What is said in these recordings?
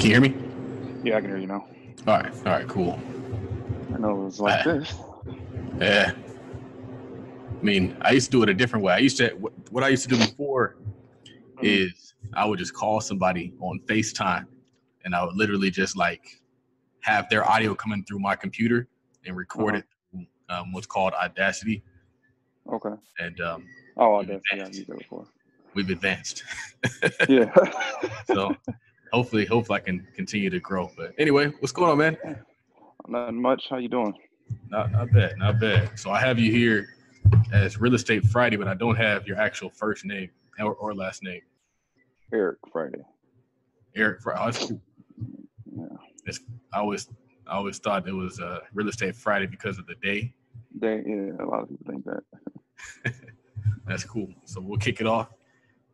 Can you hear me? Yeah, I can hear you now. All right, cool. I know it was like this. Yeah. I mean, I used to do it a different way. What I used to do before is I would just call somebody on FaceTime, and I would literally just like have their audio coming through my computer and record it through what's called Audacity. Okay. And Audacity, I've used that before. We've advanced. Yeah. So hopefully I can continue to grow. But anyway, what's going on, man? Nothing much. How you doing? Not bad. So I have you here as Real Estate Friday, but I don't have your actual first name or last name. Eric Friday. Eric Friday. Oh, that's cool. Yeah. I always thought it was Real Estate Friday because of the day. Yeah, a lot of people think that. That's cool. So we'll kick it off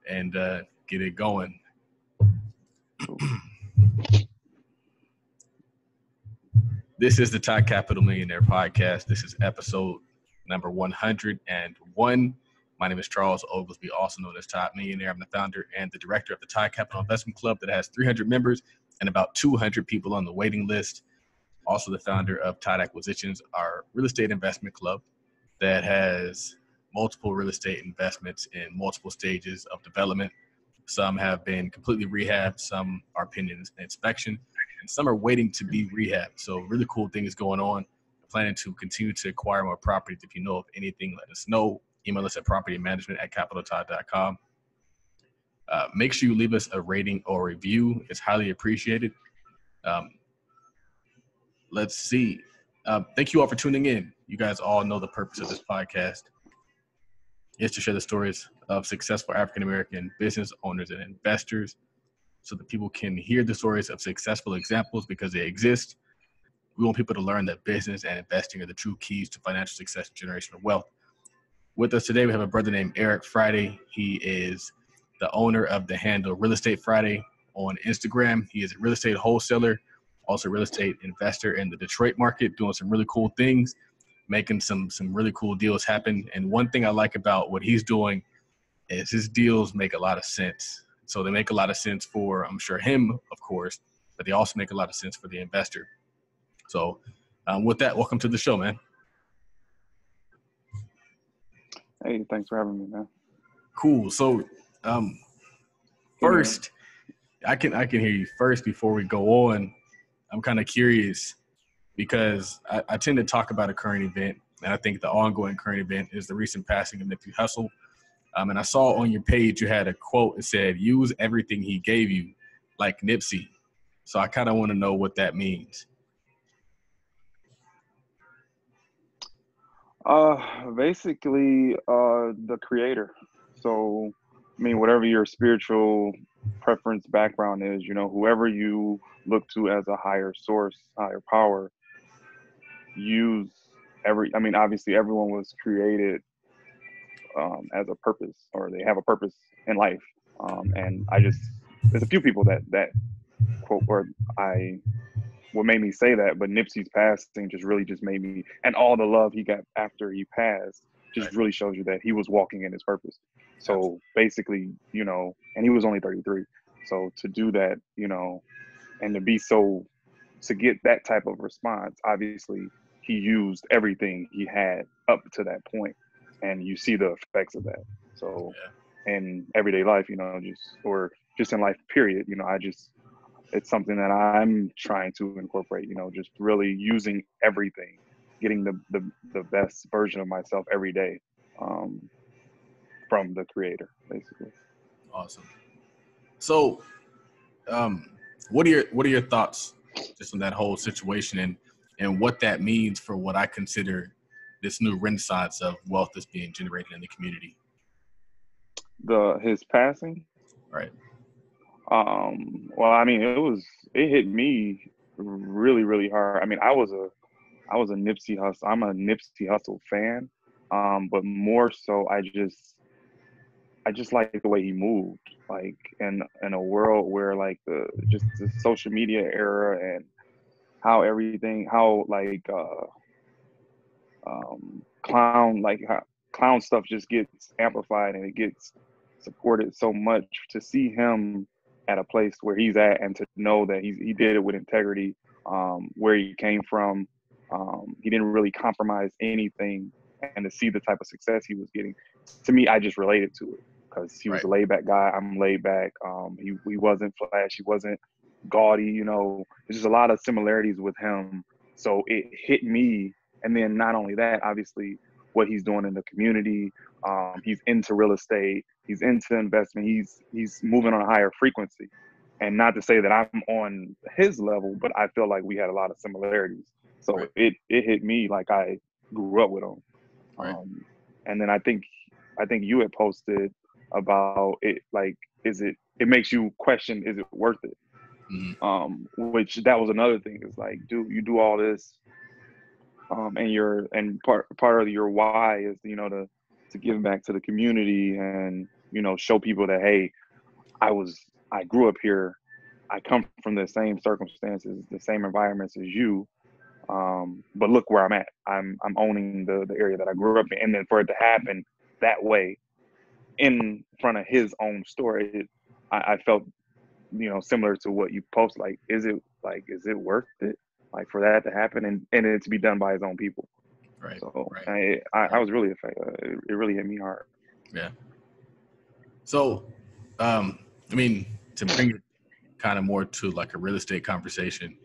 and get it going. Cool. This is the Top Capital Millionaire Podcast. This is episode number 101. My name is Charles Oglesby, also known as Top Millionaire. I'm the founder and the director of the Top Capital Investment Club that has 300 members and about 200 people on the waiting list. Also the founder of Todd Acquisitions, our real estate investment club that has multiple real estate investments in multiple stages of development. Some have been completely rehabbed, some are pending inspection, and some are waiting to be rehabbed. So really cool things going on. I'm planning to continue to acquire more properties. If you know of anything, let us know. Email us at propertymanagement@capitaltodd.com. Make sure you leave us a rating or review. It's highly appreciated. Let's see. Thank you all for tuning in. You guys all know the purpose of this podcast is to share the stories of successful African-American business owners and investors so that people can hear the stories of successful examples because they exist. We want people to learn that business and investing are the true keys to financial success and generational wealth. With us today, we have a brother named Eric Friday. He is the owner of the handle Real Estate Friday on Instagram. He is a real estate wholesaler, also a real estate investor in the Detroit market, doing some really cool things, making some really cool deals happen. And one thing I like about what he's doing is his deals make a lot of sense. So they make a lot of sense for, I'm sure, him, of course, but they also make a lot of sense for the investor. So with that, welcome to the show, man. Hey, thanks for having me, man. Cool. So first, I can hear you first before we go on. I'm kind of curious because I tend to talk about a current event, and I think the ongoing current event is the recent passing of Nipsey Hussle. And I saw on your page you had a quote that said, "Use everything he gave you, like Nipsey." So I kind of want to know what that means. Basically, the creator. So, I mean, whatever your spiritual preference background is, whoever you look to as a higher source, higher power, obviously everyone was created as a purpose, or they have a purpose in life. And there's a few people that quote, what made me say that, but Nipsey's passing just made me, and all the love he got after he passed just really shows you that he was walking in his purpose. So basically, and he was only 33. So to do that, and to get that type of response, obviously he used everything he had up to that point, and you see the effects of that. So in everyday life, just in life, period, it's something that I'm trying to incorporate, just really using everything, getting the best version of myself every day from the creator, basically. Awesome. So what are your thoughts just on that whole situation and what that means for what I consider this new renaissance of wealth that's being generated in the community? His passing? Right. Well, I mean, it hit me really, really hard. I mean, I was a Nipsey Hussle. I'm a Nipsey Hussle fan. But more so, I just like the way he moved, like in a world where like the social media era and how clown stuff just gets amplified and it gets supported so much. To see him at a place where he's at, and to know that he did it with integrity, where he came from. He didn't really compromise anything, and to see the type of success he was getting, to me, I just related to it because he was a laid back guy. I'm laid back. He wasn't flash. He wasn't gaudy. You know, there's just a lot of similarities with him. So it hit me. And then not only that, obviously, what he's doing in the community. He's into real estate. He's into investment. He's moving on a higher frequency. And not to say that I'm on his level, but I feel like we had a lot of similarities. So it hit me like I grew up with him. And then I think you had posted about it, like, it makes you question, is it worth it? Which that was another thing. Is like, dude, you do all this, and part of your why is, you know, to give back to the community and, you know, show people that, hey, I grew up here, I come from the same circumstances, the same environments as you, but look where I'm at. I'm owning the area that I grew up in, and then for it to happen that way in front of his own store, I felt, you know, similar to what you post. Like, is it worth it? Like, for that to happen and it to be done by his own people. So I was really affected. It really hit me hard. Yeah. So, I mean, to bring it kind of more to like a real estate conversation,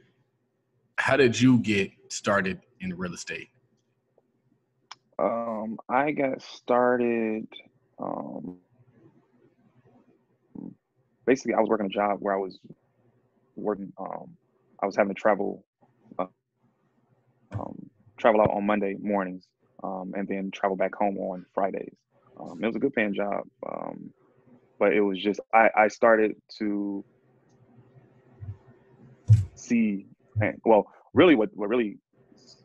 how did you get started in real estate? I got started, basically I was working a job where I was working, I was having to travel out on Monday mornings, and then travel back home on Fridays. It was a good paying job, but it was just, I started to see, well, really what really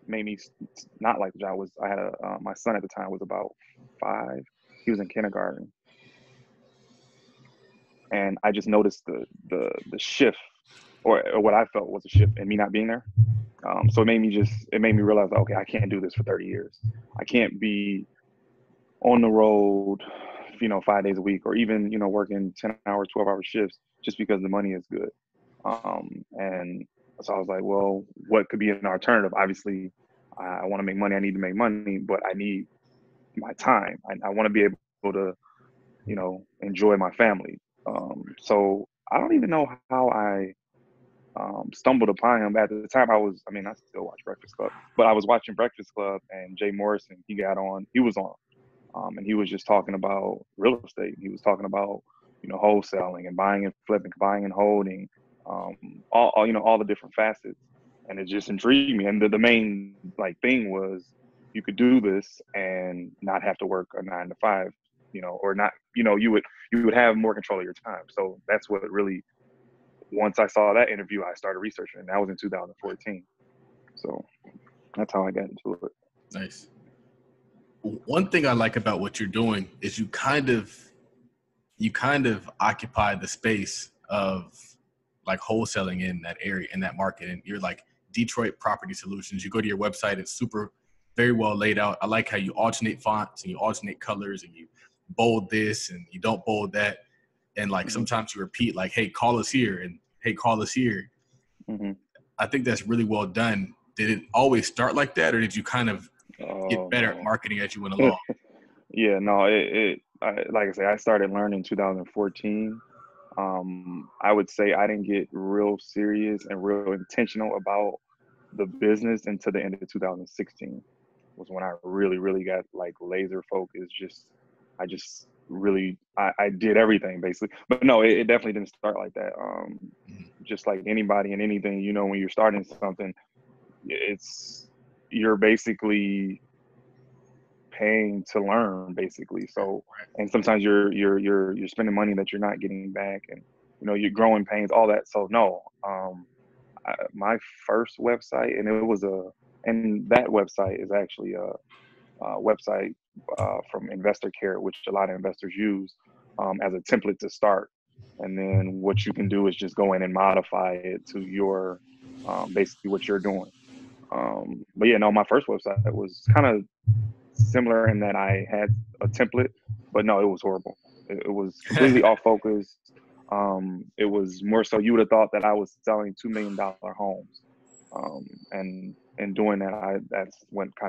made me not like the job was I had my son at the time was about 5. He was in kindergarten, and I just noticed the shift, or what I felt was a shift in me not being there. So it made me realize, okay, I can't do this for 30 years. I can't be on the road, you know, 5 days a week, or even, you know, working 10-hour, 12-hour shifts just because the money is good. And so I was like, well, what could be an alternative? Obviously, I want to make money. I need to make money, but I need my time. I want to be able to, you know, enjoy my family. So I don't even know how I stumbled upon him. At the time, I still watch Breakfast Club, but I was watching Breakfast Club, and Jay Morrison, he was on, and he was just talking about real estate. He was talking about, you know, wholesaling and buying and flipping, buying and holding, all you know, all the different facets, and it just intrigued me. And the main like thing was, you could do this and not have to work a 9 to 5, you know, or not, you know, you would have more control of your time. So that's what really, once I saw that interview, I started researching, and that was in 2014. So that's how I got into it. Nice. One thing I like about what you're doing is you kind of occupy the space of like wholesaling in that area, in that market. And you're like Detroit Property Solutions. You go to your website, it's very well laid out. I like how you alternate fonts and you alternate colors, and you bold this and you don't bold that. And like sometimes you repeat like, hey, call us here, and hey, call us here. I think that's really well done. Did it always start like that, or did you kind of get better at marketing as you went along? Yeah, no, like I say, I started learning in 2014. I would say I didn't get real serious and real intentional about the business until the end of 2016 was when I really, really got like laser focused. I did everything basically, but no, it definitely didn't start like that. Just like anybody and anything, you know, when you're starting something, you're basically paying to learn basically. So, and sometimes you're spending money that you're not getting back, and, you know, you're growing pains, all that. So no, my first website, and that website is actually a website from Investor Care, which a lot of investors use as a template to start. And then what you can do is just go in and modify it to your basically what you're doing. But yeah, no, my first website was kind of similar in that I had a template, but no, it was horrible. It was completely off focus. It was more so you would have thought that I was selling $2 million homes. And doing that, that's when I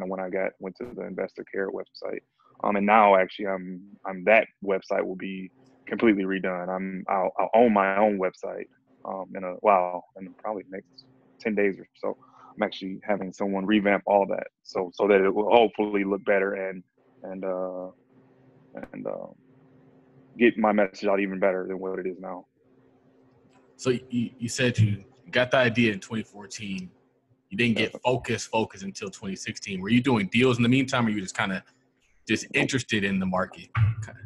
went to the Investor Care website. And now actually I'm that website will be completely redone. I'll own my own website in probably next 10 days or so. I'm actually having someone revamp all that so that it will hopefully look better and get my message out even better than what it is now. So you said you got the idea in 2014. You didn't get focus until 2016. Were you doing deals in the meantime, or you just kind of interested in the market?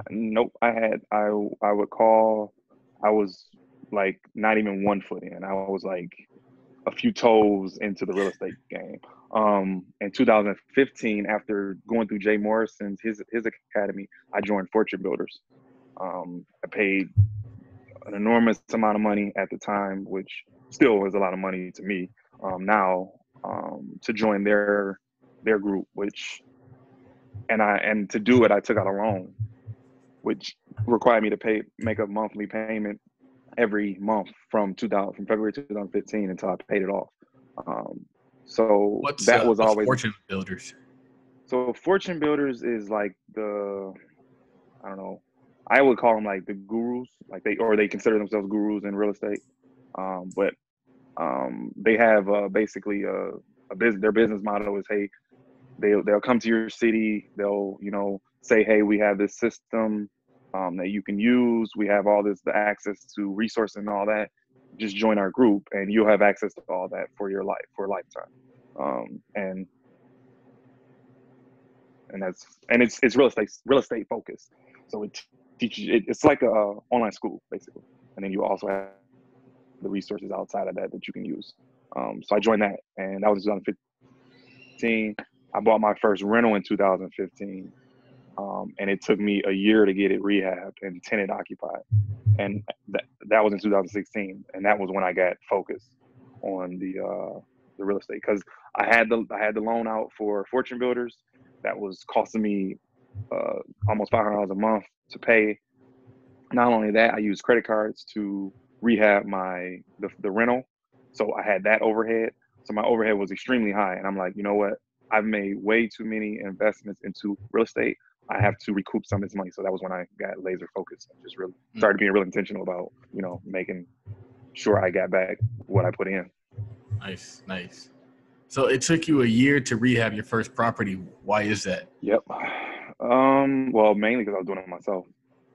Nope. I would call. I was like not even 1 foot in. I was like a few toes into the real estate game. In 2015, after going through Jay Morrison's his academy, I joined Fortune Builders. I paid an enormous amount of money at the time, which still was a lot of money to me now, to join their group, and to do it, I took out a loan, which required me to make a monthly payment every month from February 2015 until I paid it off. So what's always Fortune Builders. So Fortune Builders is like I don't know, I would call them like the gurus, like they consider themselves gurus in real estate. But they have basically a business. Their business model is, hey, they'll come to your city. They'll say, hey, we have this system that you can use. We have all the access to resources and all that. Just join our group, and you'll have access to all that for a lifetime. And it's real estate focused. So it teaches. It's like a online school basically, and then you also have the resources outside of that you can use. So I joined that, and that was 2015. I bought my first rental in 2015, and it took me a year to get it rehabbed and tenant occupied, and that was in 2016, and that was when I got focused on the real estate, because I had the loan out for Fortune Builders that was costing me almost $500 a month to pay. Not only that, I used credit cards to rehab the rental, so I had that overhead. So my overhead was extremely high, and I'm like, you know what? I've made way too many investments into real estate. I have to recoup some of this money. So that was when I got laser focused and just really started being real intentional about, making sure I got back what I put in. Nice. So it took you a year to rehab your first property. Why is that? Yep. Well, mainly because I was doing it myself.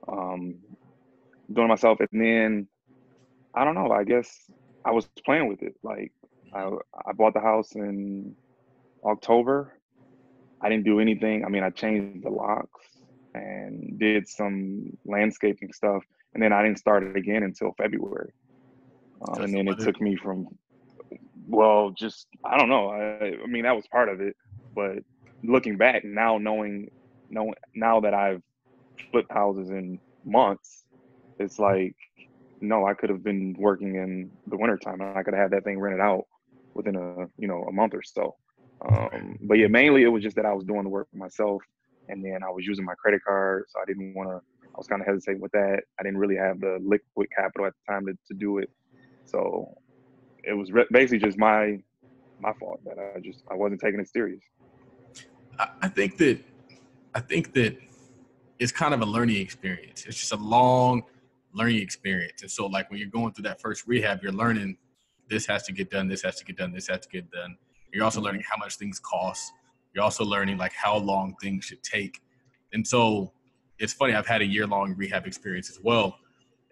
And then, I don't know, I guess I was playing with it. Like, I bought the house in October. I didn't do anything. I mean, I changed the locks and did some landscaping stuff, and then I didn't start it again until February. And then it took me from, I don't know. I mean, that was part of it, but looking back now, knowing now that I've flipped houses in months, it's like, no, I could have been working in the wintertime, and I could have had that thing rented out within a month or so. But yeah, mainly it was just that I was doing the work myself, and then I was using my credit card, so I was kind of hesitating with that. I didn't really have the liquid capital at the time to do it, so it was basically just my fault that I wasn't taking it serious. I think that it's kind of a learning experience. It's just a long learning experience, and so like when you're going through that first rehab, you're learning this has to get done, this has to get done, this has to get done. You're also learning how much things cost. You're also learning like how long things should take. And so it's funny, I've had a year-long rehab experience as well.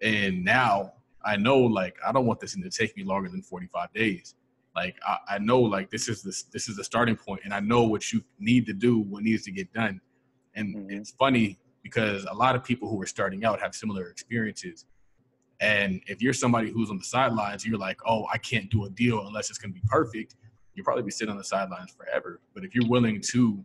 And now I know, like, I don't want this thing to take me longer than 45 days. Like, I know, like, this is the starting point, and I know what you need to do, what needs to get done. And it's funny because a lot of people who are starting out have similar experiences. And if you're somebody who's on the sidelines, you're like, oh, I can't do a deal unless it's going to be perfect. You'll probably be sitting on the sidelines forever. But if you're willing to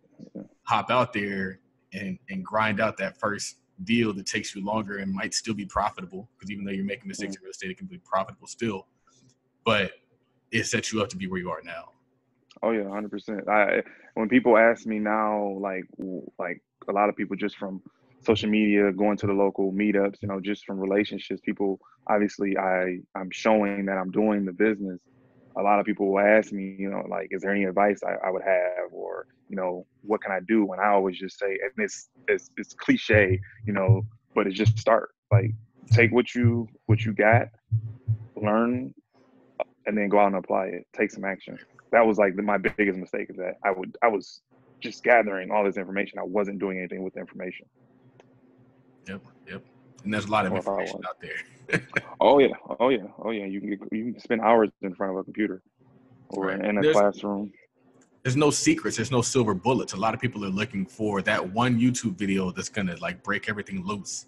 hop out there and grind out that first deal that takes you longer and might still be profitable, because even though you're making mistakes in real estate, it can be profitable still. But it sets you up to be where you are now. Oh yeah, 100%. When people ask me now, like a lot of people just from social media, going to the local meetups, you know, just from relationships. People, obviously, I'm showing that I'm doing the business. A lot of people will ask me, you know, like, is there any advice I would have, or, you know, what can I do? And I always just say, and it's cliche, you know, but it's just start. Like, take what you got, learn, and then go out and apply it. Take some action. That was like my biggest mistake, is that I was just gathering all this information. I wasn't doing anything with the information. Yep. And there's a lot of information out there. Oh yeah. You can spend hours in front of a computer or in a classroom. There's no secrets. There's no silver bullets. A lot of people are looking for that one YouTube video that's gonna like break everything loose.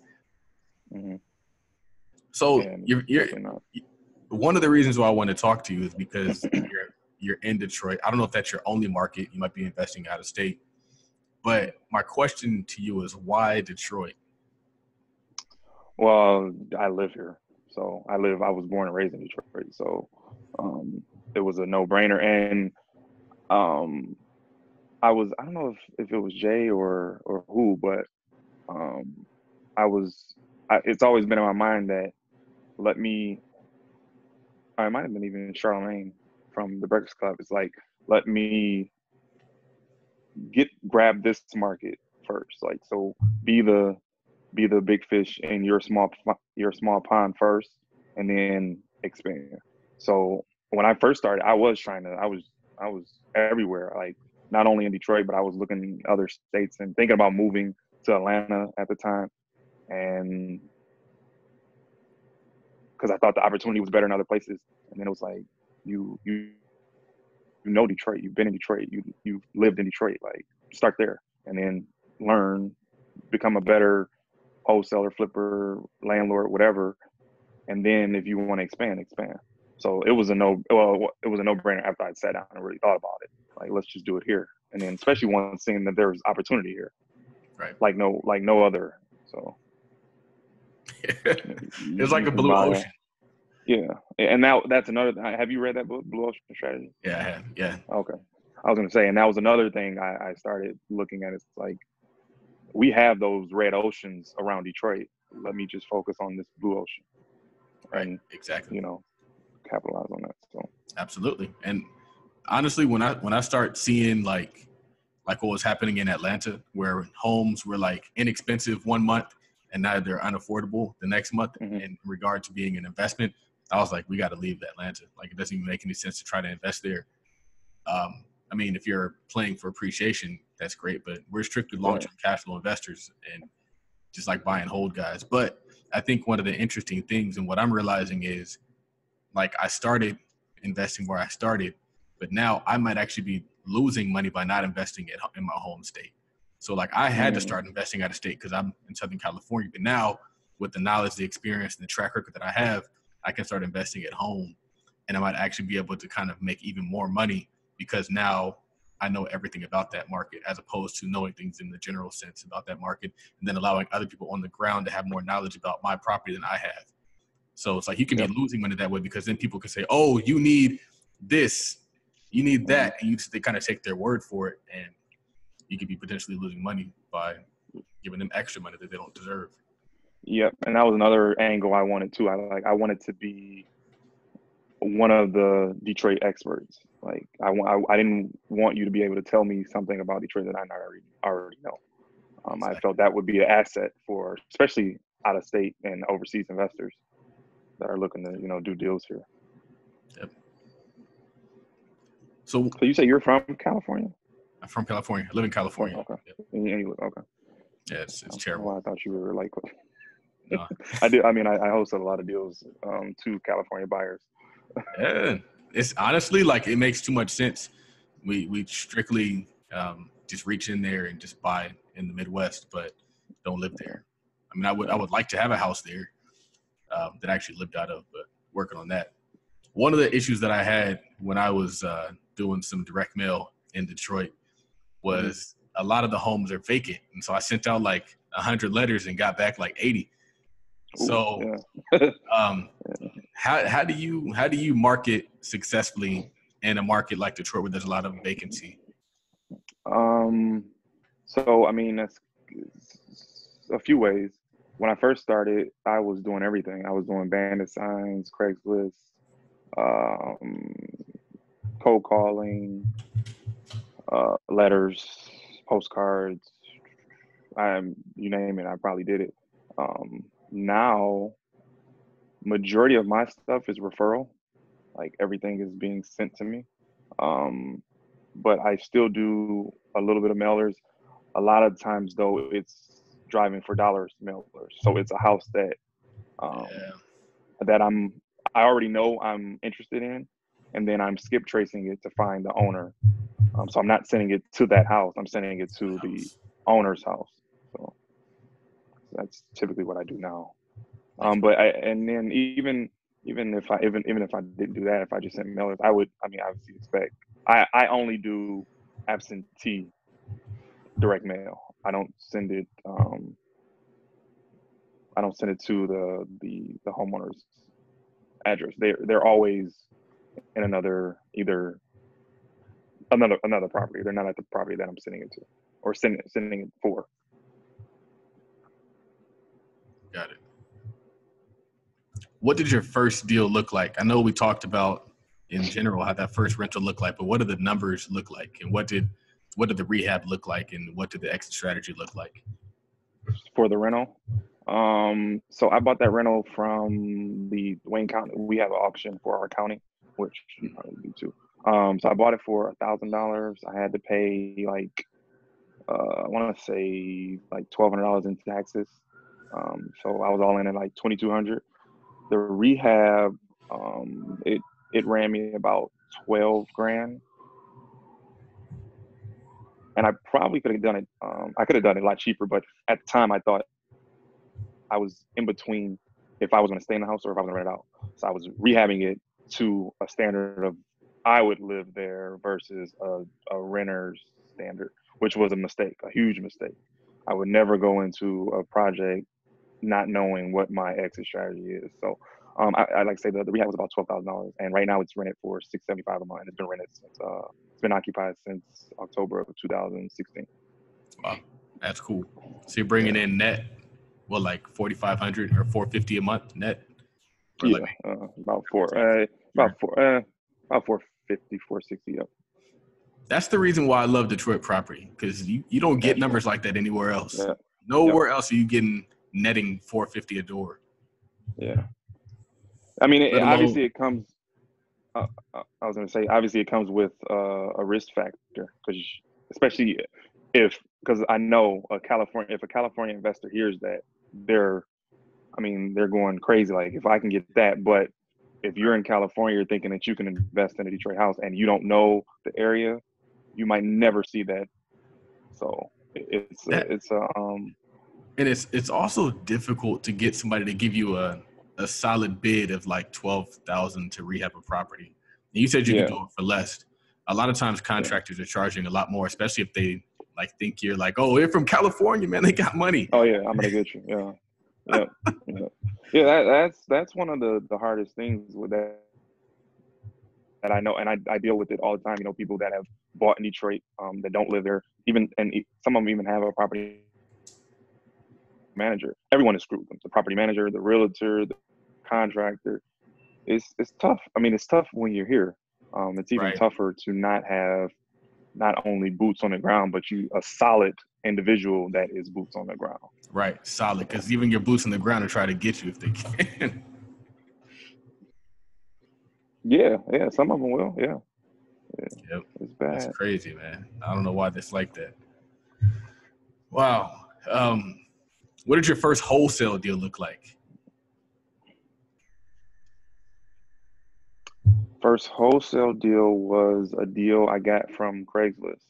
Mm-hmm. So you're one of the reasons why I want to talk to you is because you're in Detroit. I don't know if that's your only market. You might be investing out of state. But my question to you is, why Detroit? Well, I live here. So I was born and raised in Detroit. So it was a no-brainer. And I don't know if it was Jay or who, but it's always been in my mind that I might have been even Charlemagne from the Breakfast Club. It's like, let me grab this market first. Like, so be the big fish in your small pond first, and then expand. So when I first started, I was everywhere. Like, not only in Detroit, but I was looking in other states and thinking about moving to Atlanta at the time. And because I thought the opportunity was better in other places. And then it was like, you know Detroit, you've been in Detroit, you've lived in Detroit, like, start there and then learn, become a better wholesaler, flipper, landlord, whatever. And then if you want to expand. So it was a no-brainer after I'd sat down and really thought about it. Like, let's just do it here. And then especially once seeing that there was opportunity here. Right. Like no other. So it's like a blue ocean. Yeah. And that's another thing. Have you read that book, Blue Ocean Strategy? Yeah, I have. Yeah. Okay. I was going to say, and that was another thing I started looking at. It's like, we have those red oceans around Detroit. Let me just focus on this blue ocean. Right. And, exactly. You know, capitalize on that. So absolutely. And honestly, when I start seeing like what was happening in Atlanta, where homes were like inexpensive one month and now they're unaffordable the next month, in regard to being an investment, I was like, we got to leave Atlanta. Like, it doesn't even make any sense to try to invest there. I mean, if you're playing for appreciation, that's great, but we're strictly long-term cash flow investors and just like buy and hold guys. But I think one of the interesting things and what I'm realizing is, like, I started investing where I started, but now I might actually be losing money by not investing in my home state. So like, I had to start investing out of state because I'm in Southern California. But now with the knowledge, the experience, and the track record that I have, I can start investing at home, and I might actually be able to kind of make even more money because now I know everything about that market, as opposed to knowing things in the general sense about that market, and then allowing other people on the ground to have more knowledge about my property than I have. So it's like, you can be losing money that way, because then people can say, oh, you need this, you need that, and they kind of take their word for it, and you could be potentially losing money by giving them extra money that they don't deserve. Yep, and that was another angle I wanted too. I wanted to be one of the Detroit experts. Like, I didn't want you to be able to tell me something about Detroit that I not already know. Exactly. I felt that would be an asset for, especially out of state and overseas investors that are looking to, you know, do deals here. Yep. So you say you're from California? I'm from California. I live in California. Okay. Yep. Okay. Yeah, it's terrible. Well, I thought you were like. No. I do. I mean, I hosted a lot of deals to California buyers. Yeah, it's honestly like, it makes too much sense. We strictly just reach in there and just buy in the Midwest, but don't live there. I mean, I would like to have a house there that I actually lived out of, but working on that. One of the issues that I had when I was doing some direct mail in Detroit was a lot of the homes are vacant, and so I sent out like 100 letters and got back like 80. So, how do you market successfully in a market like Detroit where there's a lot of vacancy? So I mean, a few ways. When I first started, I was doing everything. I was doing bandit signs, Craigslist, um, cold calling, letters, postcards. You name it, I probably did it. Now, majority of my stuff is referral. Like everything is being sent to me. But I still do a little bit of mailers. A lot of times though, it's driving for dollars mailers. So it's a house that that I already know I'm interested in, and then I'm skip tracing it to find the owner. So I'm not sending it to that house. I'm sending it to the owner's house. So that's typically what I do now. And then even if I didn't do that, if I just sent mailers, obviously expect. I only do absentee direct mail. I don't send it. I don't send it to the homeowner's address. They're always in another property. They're not at the property that I'm sending it to or sending it for. Got it. What did your first deal look like? I know we talked about in general how that first rental looked like, but what did the numbers look like, and what did the rehab look like, and what did the exit strategy look like for the rental? So I bought that rental from the Wayne County. We have an auction for our county, which you probably do too. So I bought it for $1,000. I had to pay like I want to say like $1,200 in taxes. So I was all in at like $2,200. The rehab, it ran me about 12 grand. And I probably could have done it. I could have done it a lot cheaper, but at the time I thought I was in between if I was going to stay in the house or if I was going to rent it out. So I was rehabbing it to a standard of I would live there versus a renter's standard, which was a mistake, a huge mistake. I would never go into a project not knowing what my exit strategy is. So I like to say the rehab was about $12,000, and right now it's rented for $675 a month. It's been rented since it's been occupied since October of 2016. Wow, that's cool. So you're bringing in net, what, like $4,500 or $450 a month net? Yeah, about 450, 460. Yep. That's the reason why I love Detroit property, because you don't get numbers like that anywhere else. Yeah. Nowhere else are you getting netting $450 a door. Yeah. I mean, obviously it comes. I was going to say, obviously it comes with a risk factor, because especially because I know if a California investor hears that, they're going crazy. Like, if I can get that, but if you're in California, you're thinking that you can invest in a Detroit house and you don't know the area, you might never see that. So and it's also difficult to get somebody to give you a solid bid of like $12,000 to rehab a property. And you said you could do it for less. A lot of times contractors are charging a lot more, especially if they like think you're like, oh, they're from California, man, they got money. Oh yeah, I'm gonna get you. Yeah. Yeah. That's one of the hardest things with that I know, and I deal with it all the time. People that have bought in Detroit that don't live there, and some of them even have a property manager. Everyone is screwed. The property manager, the realtor, the contractor. It's tough. I mean, it's tough when you're here. It's even tougher to not have not only boots on the ground, but a solid individual that is boots on the ground. Right, solid, because even your boots on the ground will try to get you if they can. Yeah, some of them will. Yeah. Yep. It's bad. That's crazy, man. I don't know why it's like that. Wow. What did your first wholesale deal look like? First wholesale deal was a deal I got from Craigslist.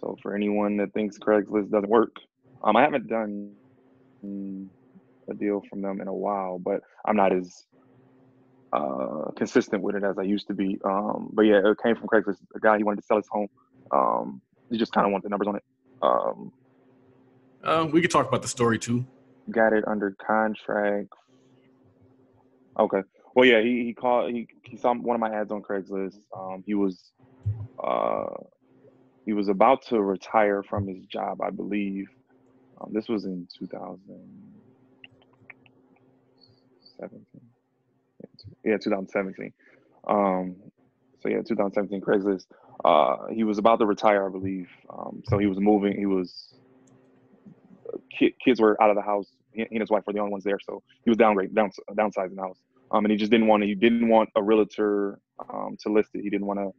So for anyone that thinks Craigslist doesn't work, I haven't done a deal from them in a while, but I'm not as consistent with it as I used to be. But yeah, it came from Craigslist. A guy, he wanted to sell his home. He just kind of wanted the numbers on it. We could talk about the story too. Got it under contract. Okay. Well, yeah, he called. He saw one of my ads on Craigslist. He was about to retire from his job, I believe, This was in 2017. Yeah, 2017. So yeah, 2017 Craigslist. He was about to retire, I believe. So he was moving. Kids were out of the house. He and his wife were the only ones there. So he was downsizing the house. And he just didn't want a realtor to list it. He didn't want to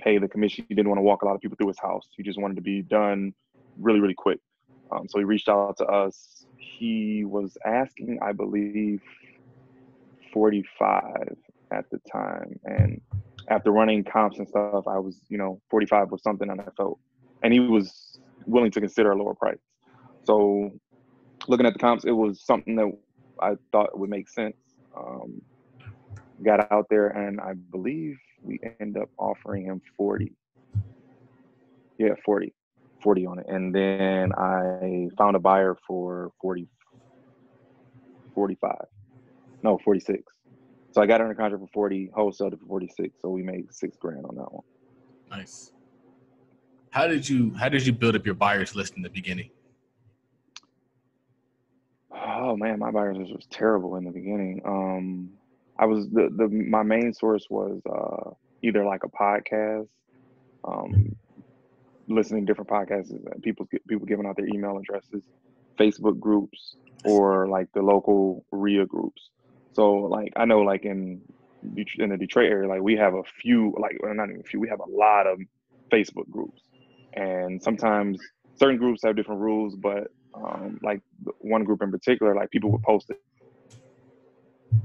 pay the commission. He didn't want to walk a lot of people through his house. He just wanted to be done really, really quick. So he reached out to us. He was asking, I believe, 45 at the time. And after running comps and stuff, I was, 45 was something that I felt. And he was willing to consider a lower price. So looking at the comps, it was something that I thought would make sense. Got out there, and I believe we ended up offering him 40. Yeah, 40 on it. And then I found a buyer for 46. So I got under contract for 40, wholesaled it for 46. So we made $6,000 on that one. Nice. How did you build up your buyers list in the beginning? Oh man, my buyers list was terrible in the beginning. I was my main source was either like a podcast, listening to different podcasts, people giving out their email addresses, Facebook groups, or like the local RIA groups. So like I know like in the Detroit area, like we have a few, like not even a few, we have a lot of Facebook groups, and sometimes certain groups have different rules, but like one group in particular, like people would post a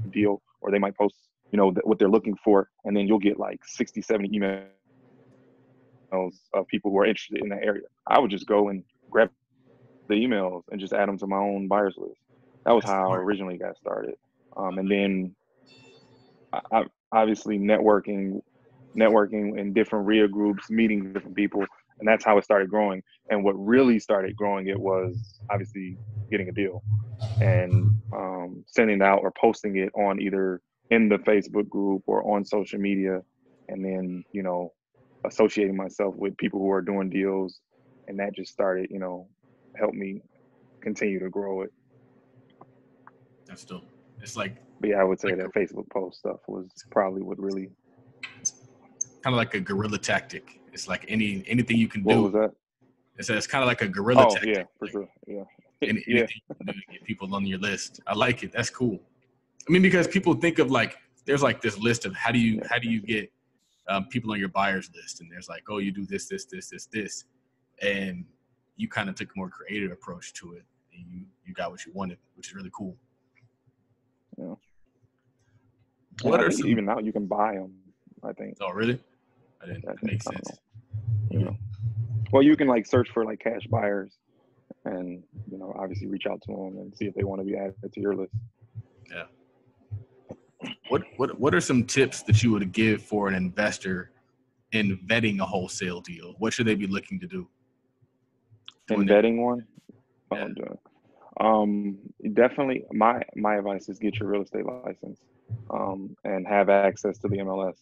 deal, or they might post, what they're looking for, and then you'll get like 60, 70 emails of people who are interested in that area. I would just go and grab the emails and just add them to my own buyers list. That was how I originally got started. And then I obviously networking in different RIA groups, meeting different people, and that's how it started growing. And what really started growing it was obviously getting a deal and sending it out or posting it on either in the Facebook group or on social media, and then associating myself with people who are doing deals, and that just started help me continue to grow it. That's dope. It's like, but yeah, I would say that Facebook post stuff was probably what really kind of like a guerrilla tactic. It's like anything you can do. What was that? It's kind of like a guerrilla tactic. Yeah, for sure. Yeah. Anything you can do to get people on your list. I like it. That's cool. I mean, because people think of like there's like this list of how do you get people on your buyers list, and there's like, oh, you do this, and you kind of took a more creative approach to it, and you got what you wanted, which is really cool. Yeah. What are some... even now you can buy them, I think. Oh, really? That makes sense. Yeah. Well, you can like search for like cash buyers, and obviously reach out to them and see if they want to be added to your list. Yeah. What are some tips that you would give for an investor in vetting a wholesale deal? What should they be looking to do? In vetting one? Yeah. Definitely my advice is get your real estate license and have access to the MLS.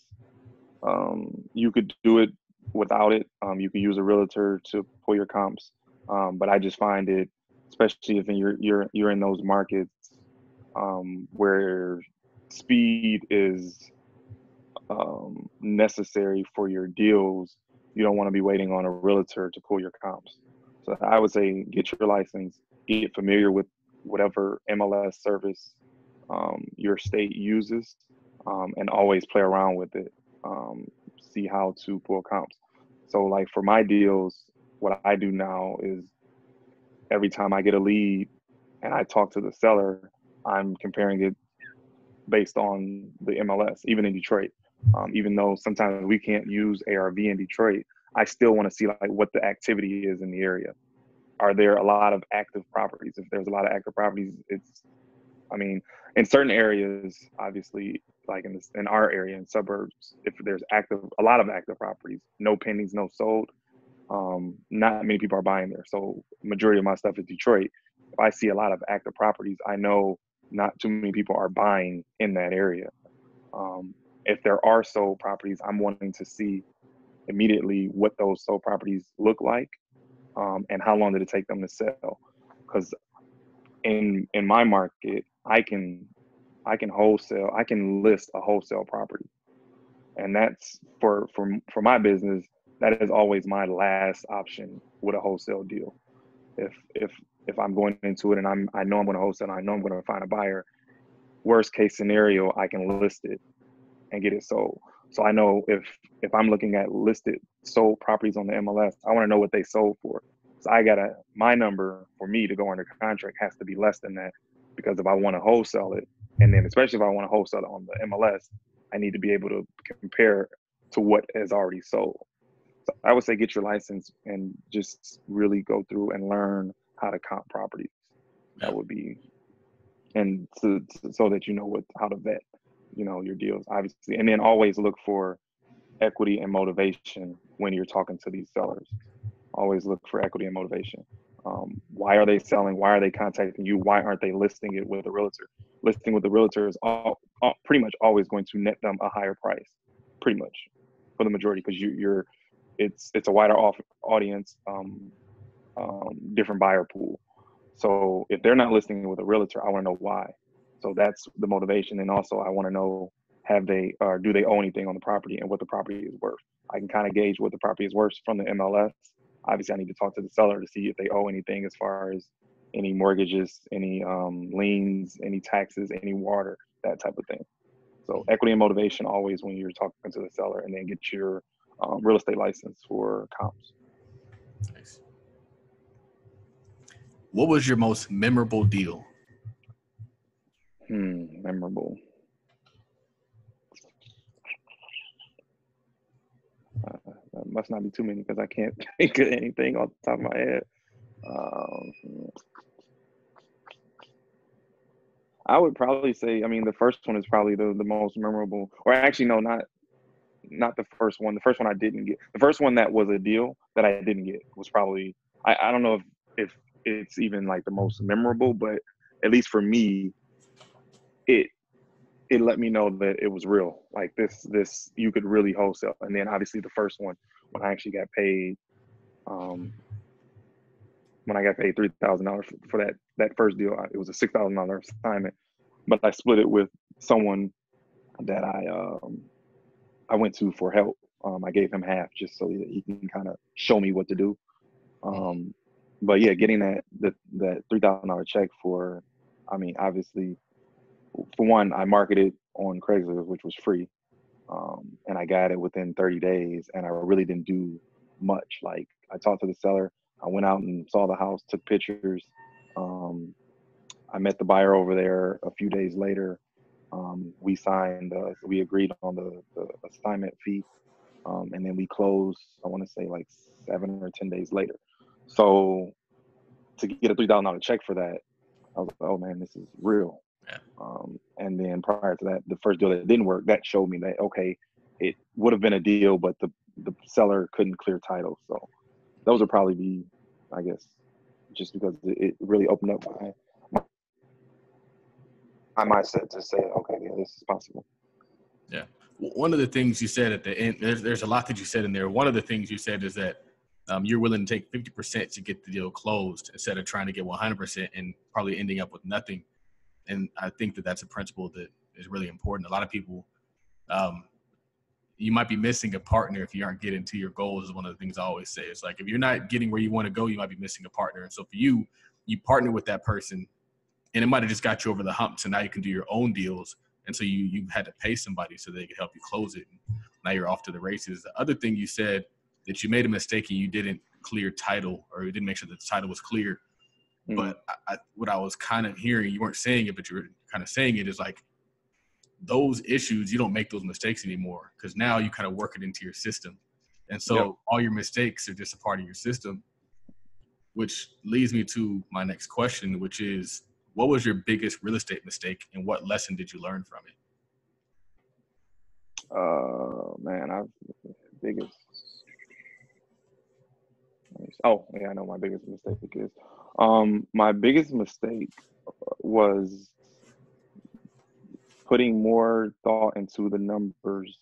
You could do it without it. You could use a realtor to pull your comps. But I just find it, especially if you're in those markets where speed is necessary for your deals, you don't want to be waiting on a realtor to pull your comps. So I would say get your license, get familiar with whatever MLS service your state uses, and always play around with it. See how to pull comps. So like for my deals, what I do now is every time I get a lead and I talk to the seller, I'm comparing it based on the MLS, even in Detroit. Even though sometimes we can't use ARV in Detroit, I still want to see like what the activity is in the area. Are there a lot of active properties? If there's a lot of active properties, in certain areas, obviously, like in our area, in suburbs, if there's a lot of active properties, no pendings, no sold, not many people are buying there. So majority of my stuff is Detroit. If I see a lot of active properties, I know not too many people are buying in that area. If there are sold properties, I'm wanting to see immediately what those sold properties look like, and how long did it take them to sell. because in my market, I can wholesale, I can list a wholesale property. And that's for my business, that is always my last option with a wholesale deal. If I'm going into it and I know I'm going to wholesale, and I know I'm going to find a buyer, worst case scenario, I can list it and get it sold. So I know if I'm looking at listed sold properties on the MLS, I want to know what they sold for. So my number for me to go under contract has to be less than that, because if I want to wholesale it, and then especially if I want to wholesale it on the MLS, I need to be able to compare to what has already sold. So I would say get your license and just really go through and learn how to comp properties. That would be, and so that you know how to vet, your deals, obviously. And then always look for equity and motivation when you're talking to these sellers. Always look for equity and motivation. Why are they selling? Why are they contacting you? Why aren't they listing it with a realtor? Listing with the realtor is pretty much always going to net them a higher price, pretty much, for the majority, because it's a wider audience, different buyer pool. So if they're not listing with a realtor, I want to know why. So that's the motivation. And also I want to know, do they owe anything on the property and what the property is worth. I can kind of gauge what the property is worth from the MLS. Obviously I need to talk to the seller to see if they owe anything as far as any mortgages, any liens, any taxes, any water, that type of thing. So equity and motivation always when you're talking to the seller, and then get your real estate license for comps. Nice. What was your most memorable deal? Memorable. That must not be too many, because I can't think of anything off the top of my head. I would probably say, the first one is probably the most memorable. Or actually, no, not the first one. The first one I didn't get. The first one that was a deal that I didn't get was probably, I don't know if it's even like the most memorable, but at least for me, it let me know that it was real. Like this you could really wholesale. And then obviously the first one, when I actually got paid, when I got paid $3,000 for that first deal, it was a $6,000 assignment, but I split it with someone that I went to for help. I gave him half just so that he can kind of show me what to do. But yeah, getting that $3,000 check for, obviously, for one, I marketed on Craigslist, which was free. And I got it within 30 days, and I really didn't do much. Like, I talked to the seller, I went out and saw the house, took pictures. I met the buyer over there a few days later. We signed, we agreed on the assignment fee. And then we closed, I want to say like 7 or 10 days later. So to get a $3,000 check for that, I was like, oh man, this is real. Yeah. And then prior to that, the first deal that didn't work, that showed me that, okay, it would have been a deal, but the seller couldn't clear title. So those would probably be, I guess, just because it really opened up my mindset to say, okay, yeah, this is possible. Yeah. One of the things you said at the end, there's a lot that you said in there. One of the things you said is that you're willing to take 50% to get the deal closed instead of trying to get 100% and probably ending up with nothing. And I think that that's a principle that is really important. A lot of people, you might be missing a partner if you aren't getting to your goals, is one of the things I always say. It's like, if you're not getting where you want to go, you might be missing a partner. And so for you partner with that person, and it might have just got you over the hump. So now you can do your own deals. And so you had to pay somebody so they could help you close it. And now you're off to the races. The other thing you said, that you made a mistake and you didn't clear title, or you didn't make sure that the title was clear. Mm-hmm. But what I was kind of hearing, you weren't saying it, but you were kind of saying it, is like, those issues, you don't make those mistakes anymore, because now you kind of work it into your system. And so all your mistakes are just a part of your system, which leads me to my next question, which is, what was your biggest real estate mistake and what lesson did you learn from it? I know my biggest mistake is. My biggest mistake was putting more thought into the numbers.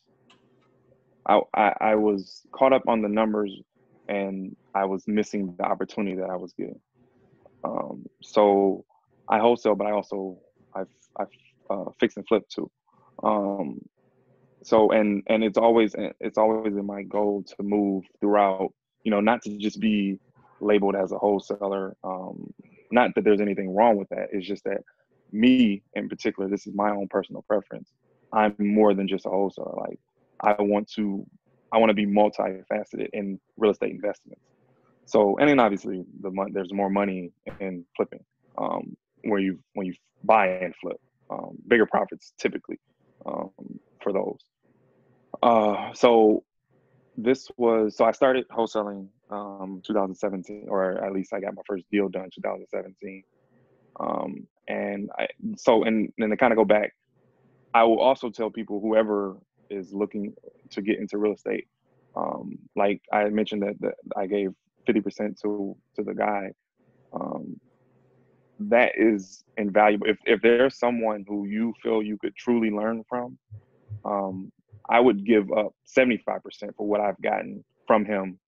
I was caught up on the numbers, and I was missing the opportunity that I was getting. So I wholesale, but I fix and flip too. Um, so and it's always in my goal to move throughout, not to just be labeled as a wholesaler. Not that there's anything wrong with that. It's just that me in particular, this is my own personal preference. I'm more than just a wholesaler. Like I want to be multifaceted in real estate investments. So, and then obviously there's more money in flipping, where when you buy and flip, bigger profits typically, um, for those. So so I started wholesaling 2017, or at least I got my first deal done 2017. And and then to kind of go back, I will also tell people, whoever is looking to get into real estate, like I mentioned that I gave 50% to the guy. That is invaluable. If there's someone who you feel you could truly learn from, I would give up 75% for what I've gotten from him.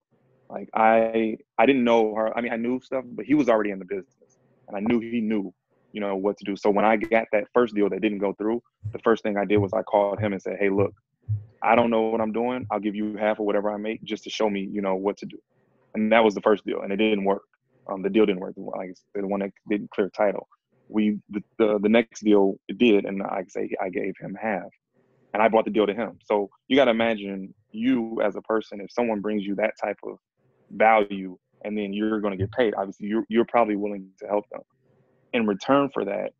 Like I didn't know her. I mean, I knew stuff, but he was already in the business, and I knew he knew, what to do. So when I got that first deal that didn't go through, the first thing I did was I called him and said, "Hey, look, I don't know what I'm doing. I'll give you half of whatever I make just to show me, what to do." And that was the first deal, and it didn't work. The deal didn't work. Like I said, the one that didn't clear title. The next deal it did, and I gave him half, and I bought the deal to him. So you got to imagine, you as a person, if someone brings you that type of value, and then you're going to get paid, obviously you're probably willing to help them. In return for that,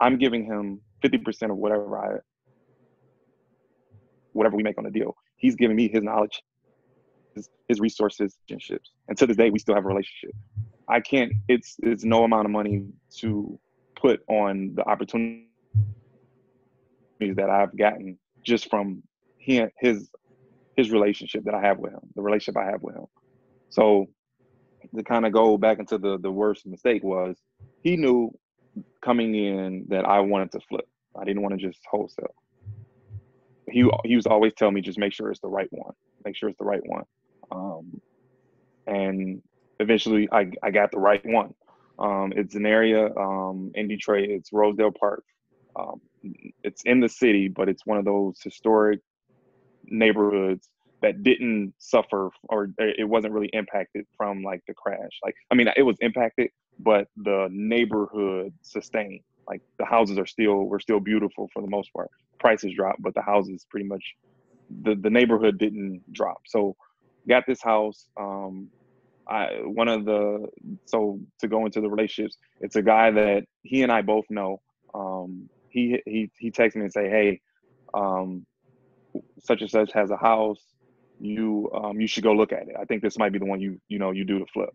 I'm giving him 50% of whatever we make on the deal. He's giving me his knowledge, his resources, relationships, and to this day we still have a relationship. I can't. It's no amount of money to put on the opportunities that I've gotten just from his relationship that I have with him, the relationship I have with him. So to kind of go back into the worst mistake was, he knew coming in that I wanted to flip. I didn't want to just wholesale. He was always telling me, just make sure it's the right one. Make sure it's the right one. And eventually I got the right one. It's an area in Detroit. It's Rosedale Park. It's in the city, but it's one of those historic neighborhoods that didn't suffer, or it wasn't really impacted from like the crash. Like, I mean, it was impacted, but the neighborhood sustained. Like the houses were still beautiful for the most part. Prices dropped, but the houses pretty much, the neighborhood didn't drop. So got this house. So to go into the relationships, it's a guy that he and I both know. He texts me and say, "Hey, such and such has a house. You should go look at it. I think this might be the one you do to flip."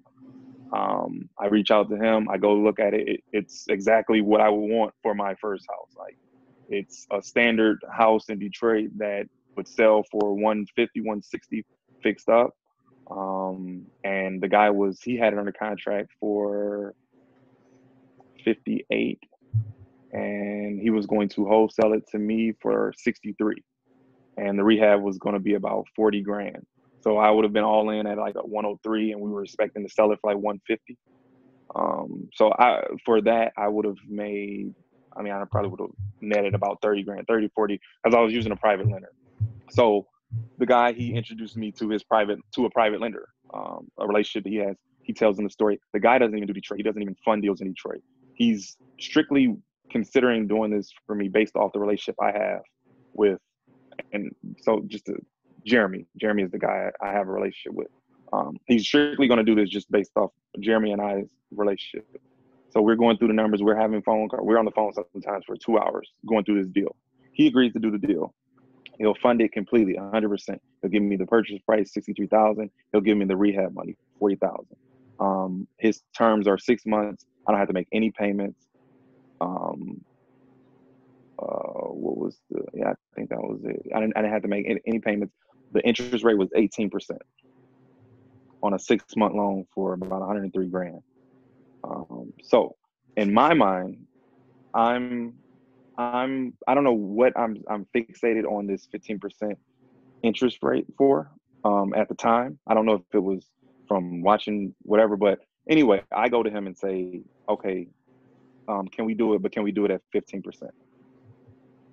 I reach out to him. I go look at it. It's exactly what I would want for my first house. Like, it's a standard house in Detroit that would sell for 150, 160 fixed up. And the guy he had it under contract for 58, and he was going to wholesale it to me for 63. And the rehab was going to be about 40 grand. So I would have been all in at like a 103, and we were expecting to sell it for like 150. So for that, I would have made, I probably would have netted about 30 grand, 30, 40, because I was using a private lender. So the guy, he introduced me to a private lender, a relationship that he has. He tells them the story. The guy doesn't even do Detroit. He doesn't even fund deals in Detroit. He's strictly considering doing this for me based off the relationship I have with, and so Jeremy is the guy I have a relationship with. He's strictly going to do this just based off Jeremy and I's relationship. So we're going through the numbers. We're having phone calls. We're on the phone sometimes for 2 hours going through this deal. He agrees to do the deal. He'll fund it completely, 100%. He'll give me the purchase price, $63,000. He'll give me the rehab money, $40,000. His terms are 6 months. I don't have to make any payments. I think that was it. I didn't have to make any payments. The interest rate was 18% on a 6-month loan for about 103 grand. So in my mind, I don't know what I'm fixated on this 15% interest rate for at the time. I don't know if it was from watching whatever, but Anyway, I go to him and say, okay, can we do it? But can we do it at 15%?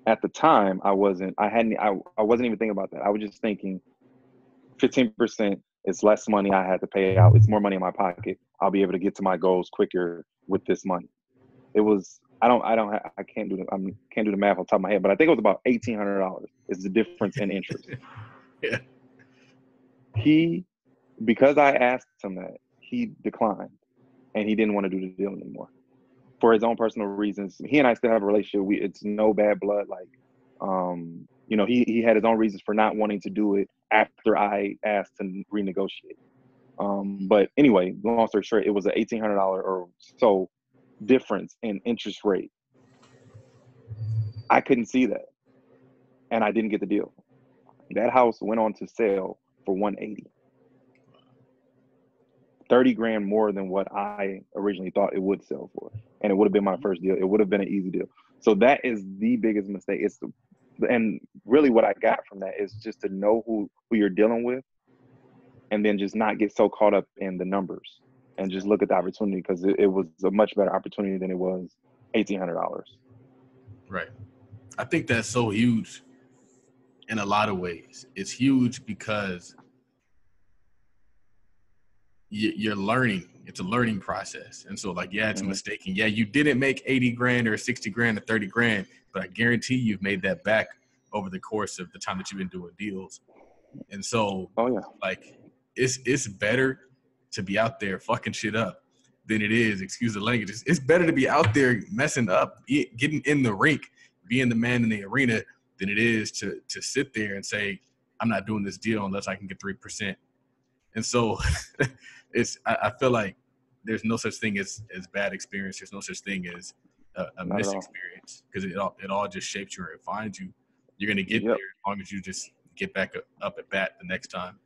At the time, I wasn't even thinking about that. I was just thinking 15% is less money I had to pay out. It's more money in my pocket. I'll be able to get to my goals quicker with this money. It was, I can't do the math on top of my head, but I think it was about $1,800 is the difference in interest. Yeah. Because I asked him that, he declined and he didn't want to do the deal anymore for his own personal reasons. He and I still have a relationship. It's no bad blood. Like, you know, he had his own reasons for not wanting to do it after I asked to renegotiate. But anyway, long story short, it was an $1,800 or so difference in interest rate. I couldn't see that, and I didn't get the deal. That house went on to sell for $180. $30,000 more than what I originally thought it would sell for, and it would have been my first deal. It would have been an easy deal. So that is the biggest mistake. And really what I got from that is just to know who you're dealing with, and then just not get so caught up in the numbers and just look at the opportunity, because it was a much better opportunity than it was $1,800. Right. I think that's so huge in a lot of ways. It's huge because you're learning. It's a learning process. And so, like, yeah, it's a mistake. And yeah, you didn't make $80,000 or $60,000 or $30,000, but I guarantee you've made that back over the course of the time that you've been doing deals. And so, like, it's better to be out there fucking shit up than it is, excuse the language, it's better to be out there messing up, getting in the rink, being the man in the arena, than it is to sit there and say, I'm not doing this deal unless I can get 3%. And so I feel like there's no such thing as bad experience. There's no such thing as a missed experience, because it all just shapes you and refines you. You're going to get there as long as you just get back up at bat the next time.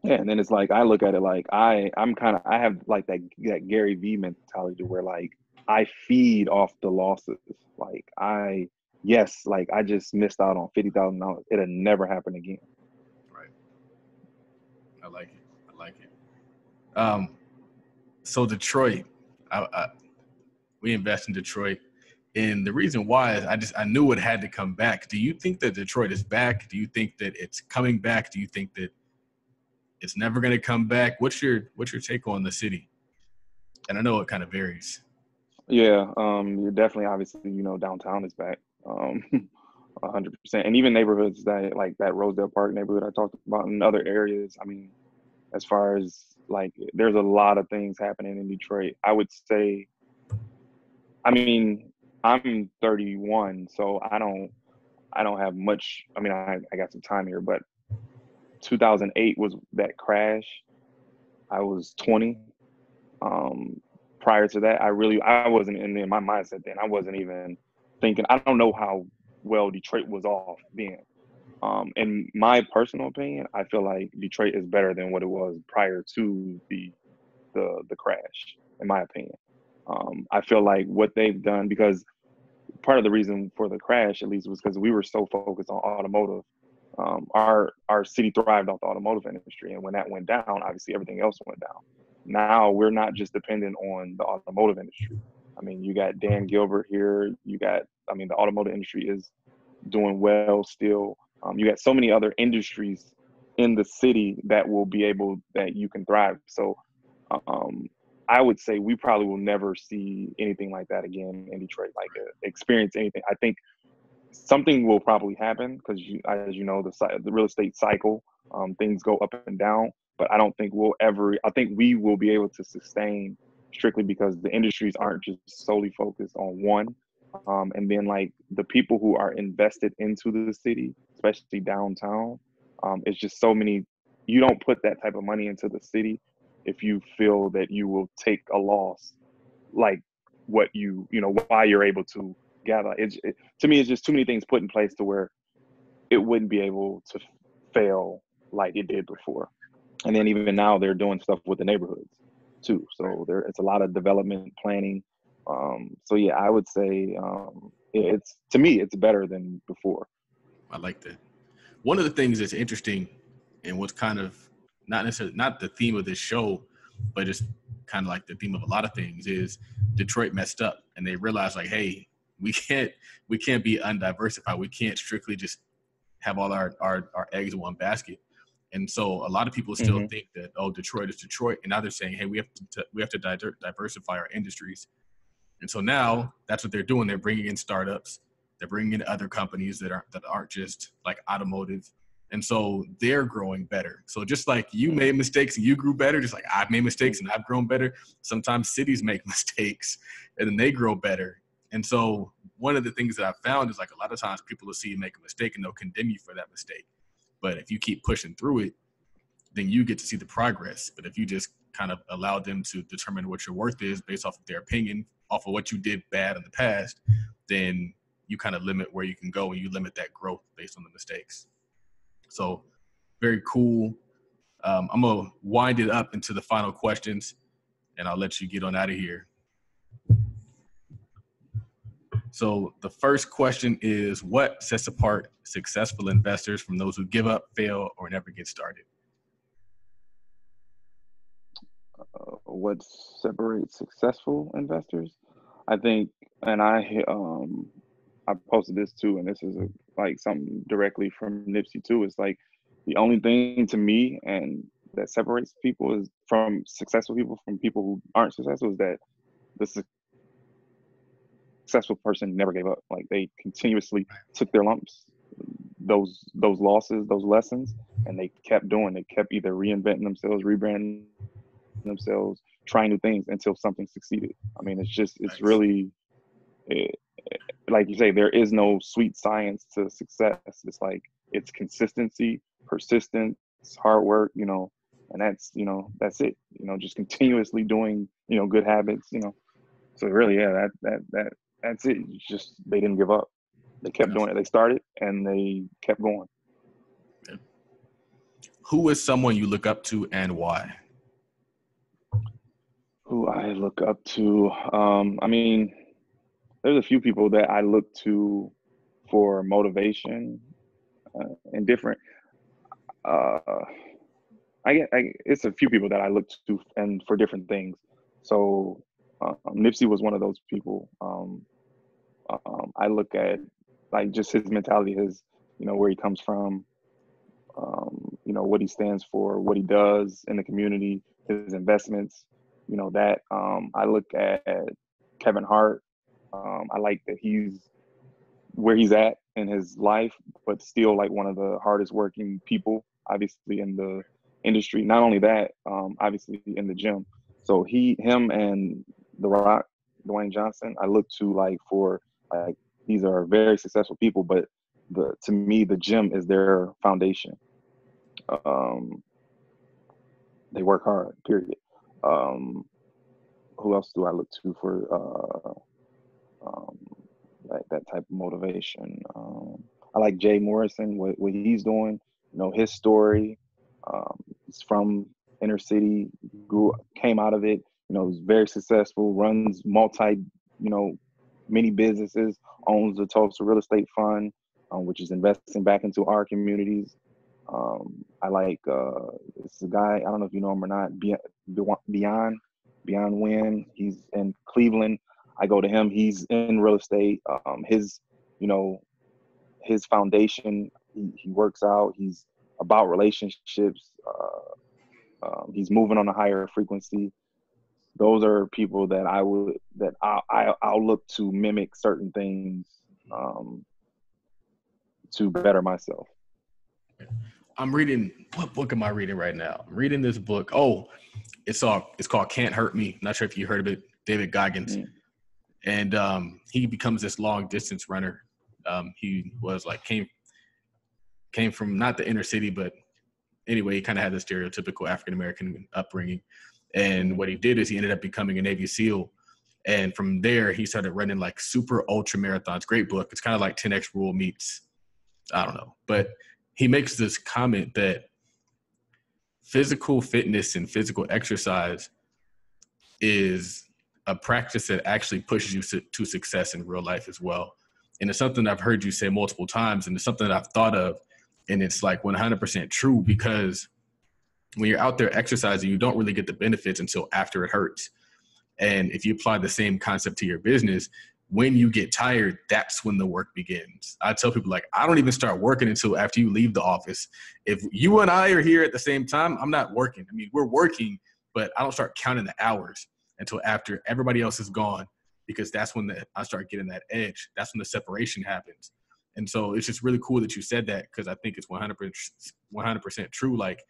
Yeah, and then it's like, I look at it like I have like that Gary Vee mentality where, like, I feed off the losses. Like, I just missed out on $50,000. It'll never happen again. Right. I like it. So Detroit, we invest in Detroit, and the reason why is I knew it had to come back. Do you think that Detroit is back? Do you think that it's coming back? Do you think that it's never going to come back? What's your take on the city? And I know it kind of varies. Yeah, you're definitely, obviously, you know, downtown is back, 100%, and even neighborhoods like that Rosedale Park neighborhood I talked about, in other areas. I mean, as far as, like, there's a lot of things happening in Detroit. I would say, I mean, I'm 31, so I don't have much. I mean, I got some time here, but 2008 was that crash. I was 20. Prior to that, I wasn't in my mindset then. I wasn't even thinking. I don't know how well Detroit was off then. In my personal opinion, I feel like Detroit is better than what it was prior to the crash, in my opinion. I feel like what they've done, because part of the reason for the crash, at least, was because we were so focused on automotive. Our city thrived off the automotive industry, and when that went down, obviously everything else went down. Now we're not just dependent on the automotive industry. I mean, you got Dan Gilbert here. The automotive industry is doing well still. You got so many other industries in the city that you can thrive. So I would say we probably will never see anything like that again in Detroit, like experience anything. I think something will probably happen because, as you know, the real estate cycle, things go up and down. But I don't think I think we will be able to sustain, strictly because the industries aren't just solely focused on one. And then, like, the people who are invested into the city, especially downtown, it's just so many. You don't put that type of money into the city if you feel that you will take a loss, like what why you're able to gather. To me, it's just too many things put in place to where it wouldn't be able to fail like it did before. And then even now they're doing stuff with the neighborhoods too. So it's a lot of development planning. So yeah, I would say to me it's better than before. I like that. One of the things that's interesting, and what's kind of not necessarily not the theme of this show, but just kind of like the theme of a lot of things, is Detroit messed up, and they realized like, hey, we can't be undiversified. We can't strictly just have all our eggs in one basket. And so a lot of people still think that, oh, Detroit is Detroit, and now they're saying, hey, we have to diversify our industries. And so now that's what they're doing. They're bringing in startups. They're bringing in other companies that aren't just like automotive. And so they're growing better. So just like you made mistakes and you grew better, just like I've made mistakes and I've grown better, sometimes cities make mistakes and then they grow better. And so one of the things that I've found is like a lot of times people will see you make a mistake and they'll condemn you for that mistake. But if you keep pushing through it, then you get to see the progress. But if you just kind of allow them to determine what your worth is based off of their opinion, off of what you did bad in the past, then you kind of limit where you can go and you limit that growth based on the mistakes. So very cool. I'm going to wind it up into the final questions, and I'll let you get on out of here. So the first question is, what sets apart successful investors from those who give up, fail, or never get started? What separates successful investors? I think, and I posted this too, and this is like something directly from Nipsey too. It's like the only thing to me and that separates people is from successful people from people who aren't successful is that the successful person never gave up. Like they continuously took their lumps, those losses, those lessons, and they kept doing. They kept either reinventing themselves, rebranding themselves, trying new things until something succeeded. I mean, it's really, like you say, there is no sweet science to success. It's like, it's consistency, persistence, hard work, and that's it, just continuously doing, good habits, so really, yeah, that's it. It's just, they didn't give up. They kept doing it. They started and they kept going. Yeah. Who is someone you look up to and why? Who I look up to, I mean, there's a few people that I look to for motivation and different. It's a few people that I look to and for different things. So Nipsey was one of those people. I look at like just his mentality, his where he comes from, what he stands for, what he does in the community, his investments. That I look at Kevin Hart. I like that he's where he's at in his life, but still like one of the hardest working people, obviously in the industry. Not only that, obviously in the gym. So him and The Rock, Dwayne Johnson, I look to like for like, these are very successful people, but to me, the gym is their foundation. They work hard, period. Who else do I look to for that type of motivation? I like Jay Morrison, what he's doing, his story. He's from inner city, came out of it, he's very successful, runs many businesses, owns the Tulsa real estate fund, which is investing back into our communities. I like it's a guy, I don't know if you know him or not, Beyond Wynn. He's in Cleveland. I go to him. He's in real estate. His foundation, he works out. He's about relationships. He's moving on a higher frequency. Those are people that I'll look to mimic certain things to better myself. I'm reading, what book am I reading right now? I'm reading this book. Oh, it's called Can't Hurt Me. Not sure if you heard of it. David Goggins. And he becomes this long distance runner. He was like, came from not the inner city, but anyway, he kind of had the stereotypical African-American upbringing. And what he did is he ended up becoming a Navy SEAL. And from there, he started running like super ultra marathons. Great book. It's kind of like 10X Rule meets, I don't know. But he makes this comment that physical fitness and physical exercise is a practice that actually pushes you to success in real life as well. And it's something I've heard you say multiple times, and it's something that I've thought of, and it's like 100% true, because when you're out there exercising, you don't really get the benefits until after it hurts. And if you apply the same concept to your business, when you get tired, that's when the work begins. I tell people, like, I don't even start working until after you leave the office. If you and I are here at the same time, I'm not working. I mean, we're working, but I don't start counting the hours until after everybody else is gone, because that's when I start getting that edge. That's when the separation happens. And so it's just really cool that you said that, because I think it's 100% true. Like,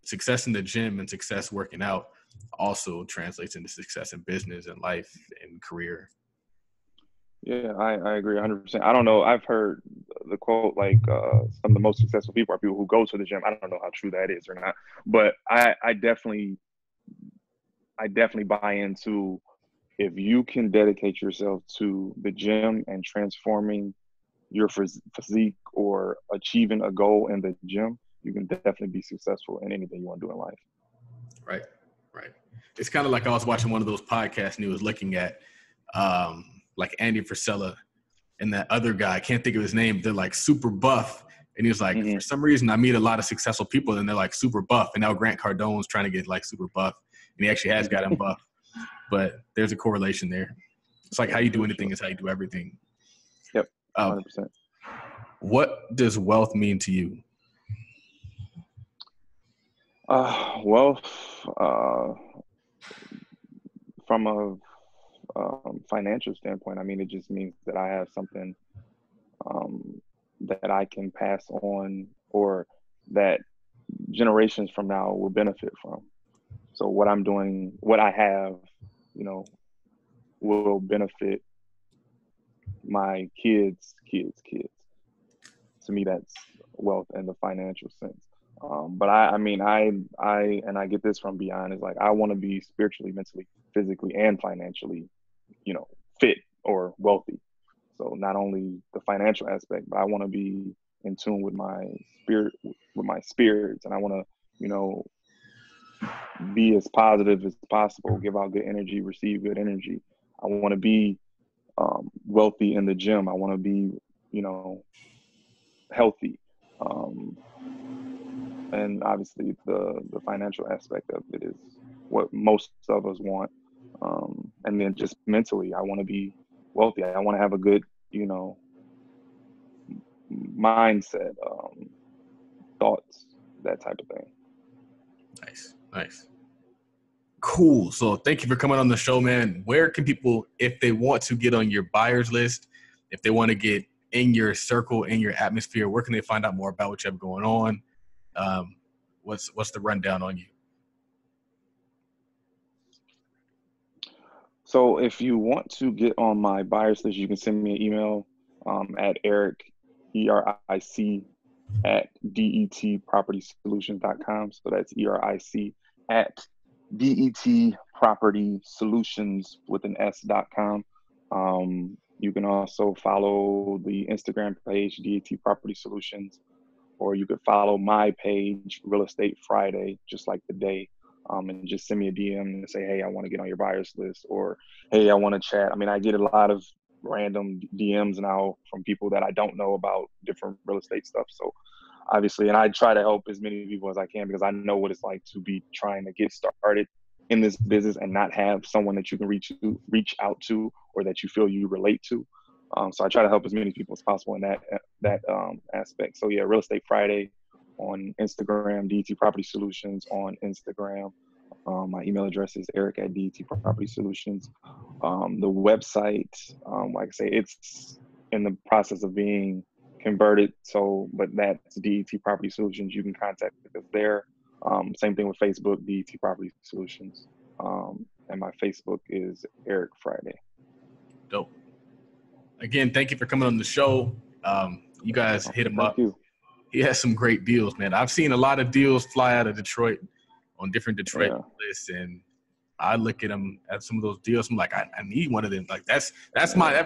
success in the gym and success working out also translates into success in business and life and career. Yeah, I agree 100%. I don't know. I've heard the quote, like, some of the most successful people are people who go to the gym. I don't know how true that is or not, but I definitely buy into, if you can dedicate yourself to the gym and transforming your physique or achieving a goal in the gym, you can definitely be successful in anything you want to do in life. Right. It's kind of like I was watching one of those podcasts and he was looking at like Andy Frisella and that other guy, I can't think of his name. They're like super buff. And he was like, for some reason, I meet a lot of successful people and they're like super buff. And now Grant Cardone's trying to get like super buff. And he actually has got him buff. But there's a correlation there. It's like how you do anything is how you do everything. Yep, 100%. What does wealth mean to you? Wealth, from a financial standpoint, I mean, it just means that I have something that I can pass on, or that generations from now will benefit from. So what I'm doing, what I have, will benefit my kids. To me, that's wealth in the financial sense. But I get this from beyond, is like, I want to be spiritually, mentally, physically, and financially, fit or wealthy. So not only the financial aspect, but I want to be in tune with my spirits, and I want to, be as positive as possible, give out good energy, receive good energy. I want to be wealthy in the gym. I want to be, healthy. And obviously the financial aspect of it is what most of us want. And then just mentally, I want to be wealthy. I want to have a good, mindset, thoughts, that type of thing. Nice. Cool. So thank you for coming on the show, man. Where can people, if they want to get on your buyers list, if they want to get in your circle, in your atmosphere, where can they find out more about what you have going on? What's the rundown on you? So if you want to get on my buyers list, you can send me an email at Eric, ERIC, at detpropertysolutions.com. So that's ERIC at detpropertysolutions with an S.com. You can also follow the Instagram page, DET Property Solutions, or you could follow my page, Real Estate Friday, just like the day, and just send me a DM and say, hey, I want to get on your buyers list, or hey, I want to chat. I mean, I get a lot of random DMs now from people that I don't know about different real estate stuff. So obviously, and I try to help as many people as I can, because I know what it's like to be trying to get started in this business and not have someone that you can reach out to, or that you feel you relate to. So I try to help as many people as possible in that aspect. So yeah, Real Estate Friday on Instagram, DET Property Solutions on Instagram. My email address is Eric at DET Property Solutions. The website, like I say, it's in the process of being converted. So, but that's DET Property Solutions. You can contact us there. Same thing with Facebook, DET Property Solutions. And my Facebook is Eric Friday. Dope. Again, thank you for coming on the show. You guys hit him up. You. He has some great deals, man. I've seen a lot of deals fly out of Detroit on different Detroit lists, and I look at them at some of those deals. I'm like, I need one of them. Like that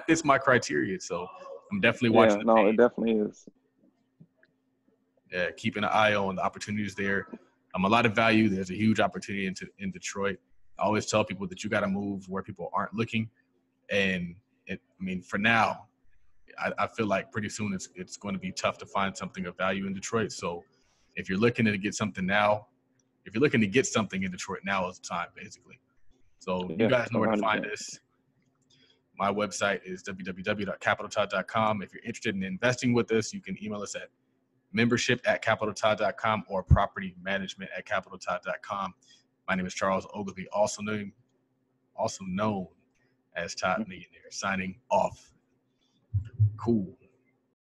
fits my criteria. So I'm definitely watching. No, it definitely is. Yeah, keeping an eye on the opportunities there. A lot of value. There's a huge opportunity in Detroit. I always tell people that you got to move where people aren't looking, and for now, I feel like pretty soon it's going to be tough to find something of value in Detroit. So if you're looking to get something now, if you're looking to get something in Detroit, now is the time, basically. So you guys know where to find us. My website is www.capitaltod.com. If you're interested in investing with us, you can email us at membership@capitaltod.com or propertymanagement@capitaltod.com. My name is Charles Ogilvy, also known as Todd Millionaire, signing off. Cool.